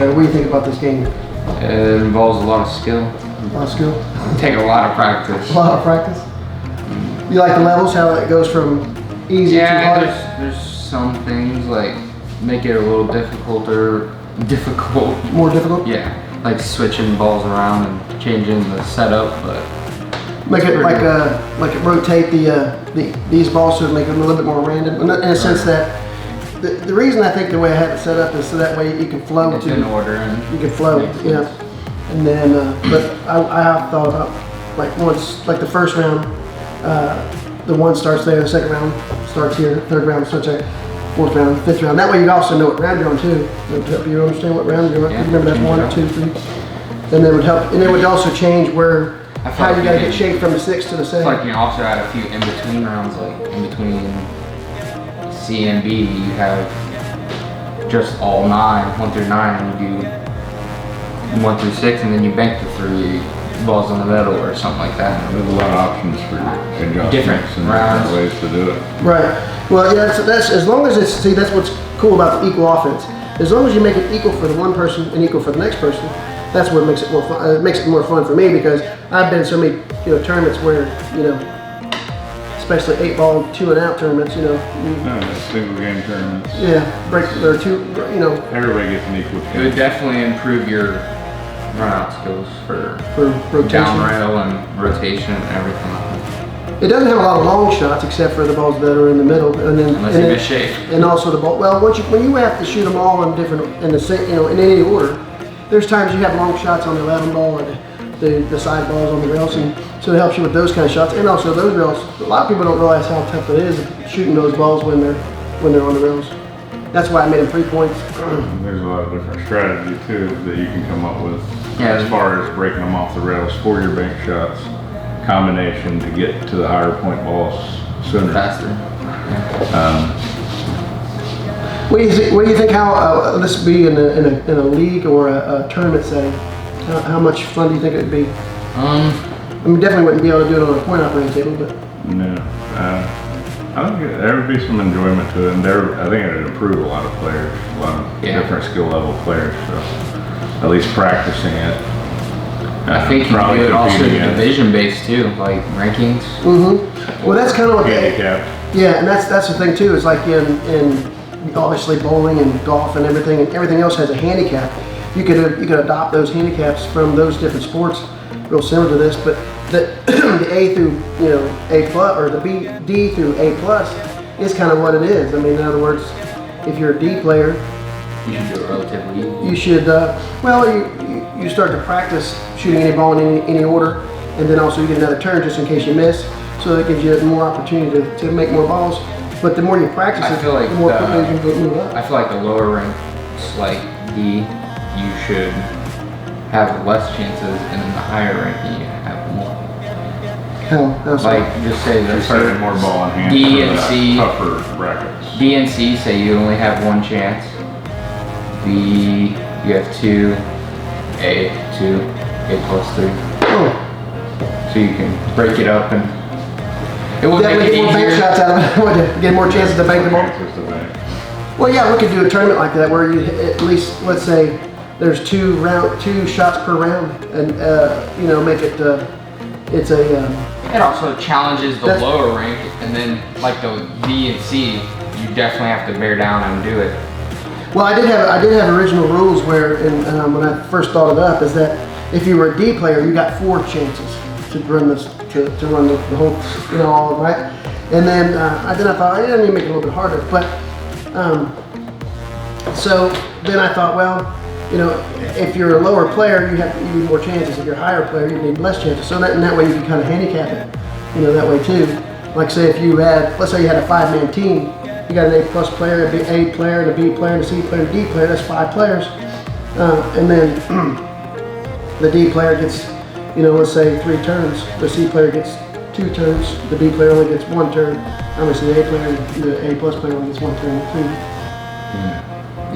better. What do you think about this game? It involves a lot of skill. A lot of skill? Take a lot of practice. A lot of practice? You like the levels, how it goes from easy to hard? There's some things like make it a little difficult. More difficult? Yeah, like switching balls around and changing the setup, but make it like it rotate these balls so it make it a little bit more random. In a sense that the reason I think the way I have it set up is so that way you can flow it's in order and you can flow, yeah. And then, but I have thought about like once, like the first round, the one starts there, the second round starts here, third round starts there, fourth round, fifth round. That way you also know what round you're on too. It would help you understand what round you're on. Yeah, remember that's 1, 2, 3. And it would help, and it would also change where how you gotta get shaped from the 6 to the 7. It's like you also add a few in between rounds, like in between C and B, you have just all 9, 1 through 9, and you do 1 through 6, and then you bank the 3 balls in the middle or something like that. There's a lot of options for adjustments different and rounds. different ways to do it. Right. Well, yeah. That's as long as it's that's what's cool about the equal offense. As long as you make it equal for the one person and equal for the next person, that's what makes it more fun. It makes it more fun for me because I've been in so many tournaments where especially 8-ball 2 and out tournaments. No, single game tournaments. Yeah, break or 2. Everybody gets an equal chance. It would definitely improve your run-out skills for rotation, down rail and rotation and everything. It doesn't have a lot of long shots except for the balls that are in the middle, and then Unless you miss shape. And also the ball. Well, when you have to shoot them all in different in any order, there's times you have long shots on the 11 ball or the side balls on the rails, and so it helps you with those kind of shots. And also those rails. A lot of people don't realize how tough it is shooting those balls when they're on the rails. That's why I made them 3 points. There's a lot of different strategy too that you can come up with as far as breaking them off the rails for your bank shots. Combination to get to the higher point balls sooner. Faster. What do you think? How this would be in a league or a tournament setting? How much fun do you think it would be? I mean, definitely wouldn't be able to do it on a point operating table, but no. I think there would be some enjoyment to it, and I think it would improve a lot of players, a lot of different skill level players. So at least practicing it. I think you can do it also division based too, like rankings. Mm-hmm. Well, that's kind of what handicap. Yeah, and that's the thing too. Is like in obviously bowling and golf and everything else has a handicap. You could adopt those handicaps from those different sports, real similar to this. But the A through A plus or the D through A plus is kind of what it is. I mean, in other words, if you're a D player, you should do it relatively easy. You should you start to practice shooting any ball in any order, and then also you get another turn just in case you miss. So that gives you more opportunity to make more balls. But the more you practice it, the more quickly you can move up. I feel like the lower ranks, like D, you should have less chances, and then the higher ranking you have more. How's like just say there's more ball in hand. D and C, tougher brackets. D and C say you only have 1 chance. B, you have 2. A, 2, A plus 3. Oh. So you can break it up and it will make it get more bank shots out of it. Get more chances to bank the ball. Well, yeah, we could do a tournament like that where you at least, let's say, there's 2 shots per round, and make it it's a. It also challenges the lower rank, and then like the D and C, you definitely have to bear down and do it. Well, I did have original rules where, when I first thought it up, is that if you were a D player, you got 4 chances to run this to run the whole all right. And then I thought I need to make it a little bit harder, but so then I thought, well, if you're a lower player, you need more chances. If you're a higher player, you need less chances. So that way you can kind of handicap it, that way too. Like say if you had, let's say you had a 5-man team. You got an A plus player, an A player, and a B player, and a C player, and a D player. That's 5 players. And then the D player gets, let's say 3 turns. The C player gets 2 turns. The B player only gets 1 turn. Obviously, the A player, the A plus player only gets 1 turn too.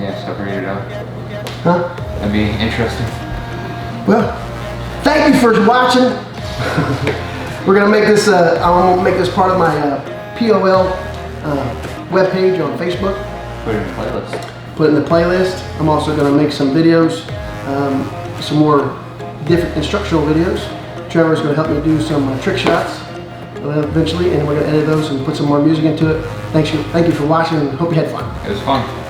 Yeah, separate it out. Huh? That'd be interesting. Well, thank you for watching. We're gonna make this. I'm gonna make this part of my Peol webpage on Facebook. Put it in a playlist. put it in the playlist. I'm also going to make some videos, some more different instructional videos. Trevor's going to help me do some trick shots eventually, and we're going to edit those and put some more music into it. Thank you for watching, and hope you had fun. It was fun.